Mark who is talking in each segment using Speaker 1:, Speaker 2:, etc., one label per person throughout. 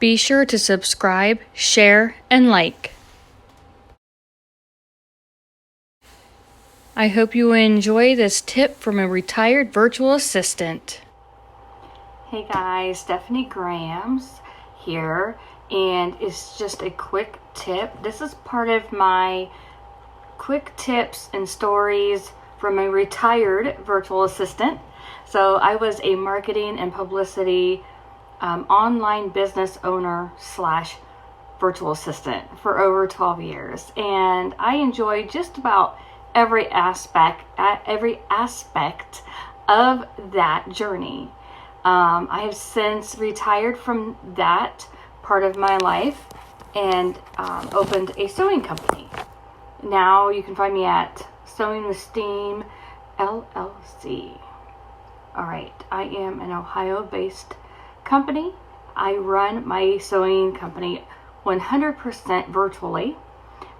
Speaker 1: Be sure to subscribe, share, and like. I hope you enjoy this tip from a retired virtual assistant.
Speaker 2: Hey guys, Stephanie Grahams here, and it's just a quick tip. This is part of my quick tips and stories from a retired virtual assistant. So I was a marketing and publicity online business owner / virtual assistant for over 12 years, and I enjoyed just about every aspect of that journey. I have since retired from that part of my life and opened a sewing company. Now you can find me at Sewing with Steam LLC. All right, I am an Ohio-based company. I run my sewing company 100% virtually,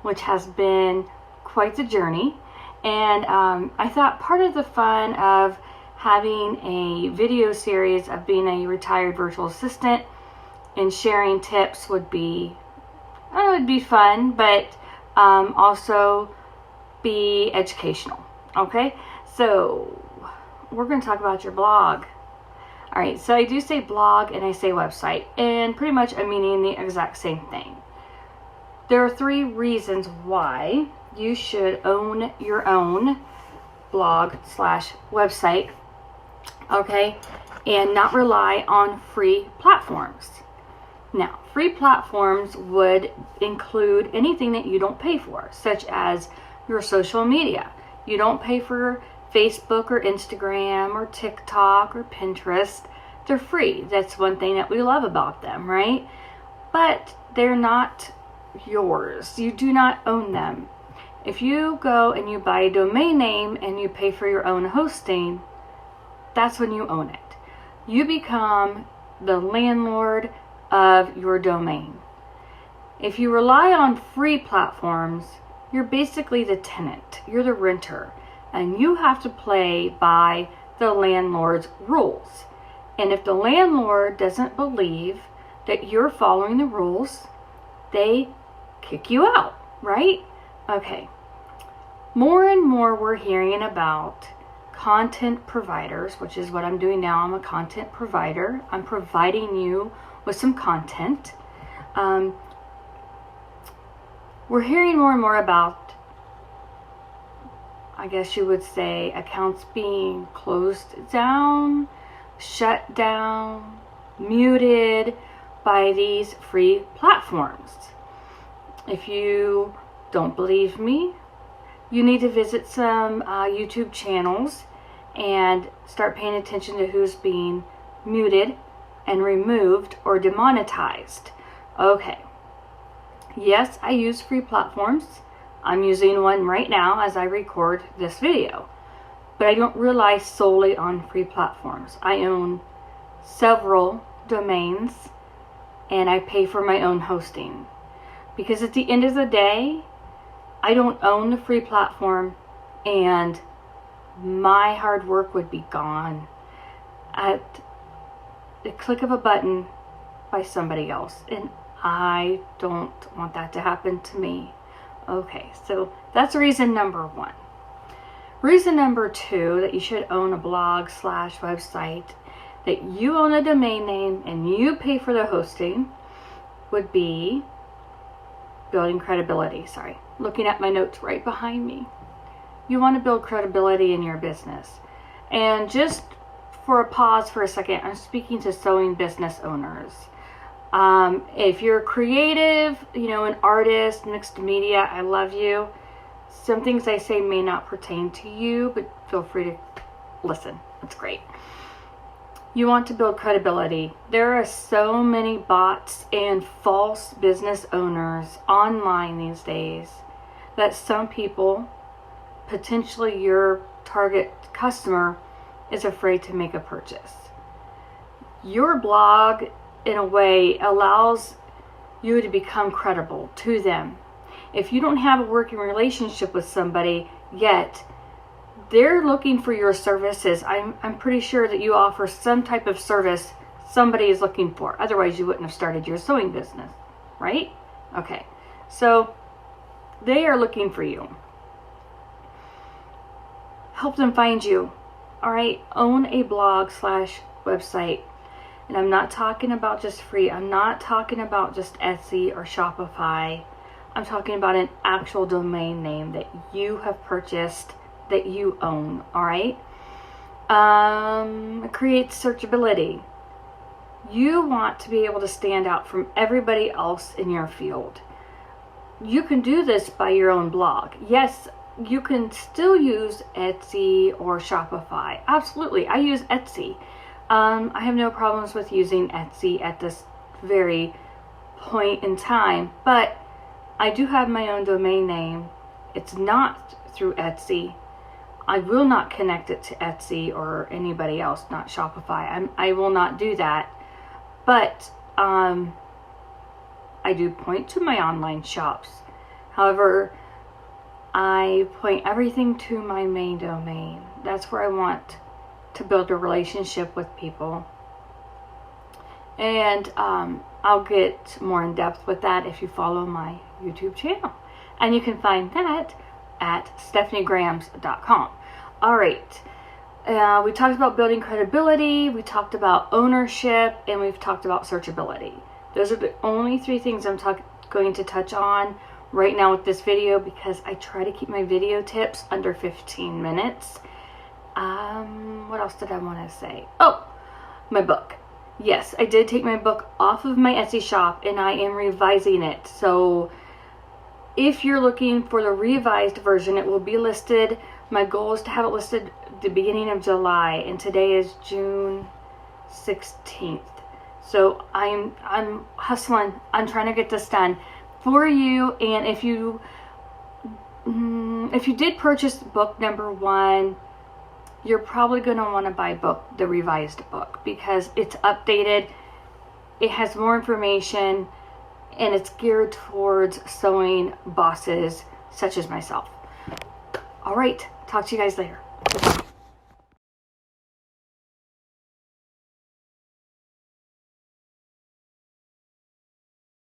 Speaker 2: which has been quite the journey. And I thought part of the fun of having a video series of being a retired virtual assistant and sharing tips would be, it'd be fun, but also be educational. Okay, so we're going to talk about your blog. All right, so I do say blog and I say website, and pretty much I'm meaning the exact same thing. There are 3 reasons why you should own your own blog / website, okay, and not rely on free platforms. Now, free platforms would include anything that you don't pay for, such as your social media. You don't pay for Facebook or Instagram or TikTok or Pinterest. They're free. That's one thing that we love about them, right? But they're not yours. You do not own them. If you go and you buy a domain name and you pay for your own hosting, that's when you own it. You become the landlord of your domain. If you rely on free platforms, you're basically the tenant. You're the renter, and you have to play by the landlord's rules. And if the landlord doesn't believe that you're following the rules, they kick you out, right? Okay. More and more we're hearing about content providers, which is what I'm doing now. I'm a content provider. I'm providing you with some content. We're hearing more and more about, I guess you would say, accounts being closed down, shut down, muted by these free platforms. If you don't believe me, you need to visit some YouTube channels and start paying attention to who's being muted and removed or demonetized. Okay. Yes, I use free platforms. I'm using one right now as I record this video. But I don't rely solely on free platforms. I own several domains and I pay for my own hosting. Because at the end of the day, I don't own the free platform and my hard work would be gone at the click of a button by somebody else. And I don't want that to happen to me. Okay, so that's reason number 1. Reason number 2 that you should own a blog / website, that you own a domain name and you pay for the hosting, would be building credibility. Sorry, looking at my notes right behind me. You want to build credibility in your business. And just for a pause for a second, I'm speaking to sewing business owners. If you're creative, an artist, mixed media, I love you. Some things I say may not pertain to you, but feel free to listen. It's great. You want to build credibility. There are so many bots and false business owners online these days that some people, potentially your target customer, is afraid to make a purchase. Your blog, in a way, allows you to become credible to them. If you don't have a working relationship with somebody yet, they're looking for your services. I'm pretty sure that you offer some type of service somebody is looking for. Otherwise, you wouldn't have started your sewing business, right? Okay, so they are looking for you. Help them find you. All right, own a blog / website. And I'm not talking about just free. I'm not talking about just Etsy or Shopify. I'm talking about an actual domain name that you have purchased, that you own. All right. Create searchability. You want to be able to stand out from everybody else in your field. You can do this by your own blog. Yes, you can still use Etsy or Shopify. Absolutely. I use Etsy. I have no problems with using Etsy at this very point in time, but I do have my own domain name. It's not through Etsy. I will not connect it to Etsy or anybody else, not Shopify. I will not do that. But I do point to my online shops. However, I point everything to my main domain. That's where I want to build a relationship with people. And I'll get more in depth with that if you follow my YouTube channel. And you can find that at stephaniegrams.com. All right. We talked about building credibility, we talked about ownership, and we've talked about searchability. Those are the only 3 things I'm going to touch on right now with this video, because I try to keep my video tips under 15 minutes. What else did I want to say? Oh, my book. Yes, I did take my book off of my Etsy shop and I am revising it. So if you're looking for the revised version, it will be listed. My goal is to have it listed the beginning of July, and today is June 16th. So I'm hustling. I'm trying to get this done for you. And if you did purchase book number 1, you're probably going to want to buy the revised book, because it's updated, it has more information, and it's geared towards sewing bosses such as myself. All right, talk to you guys later.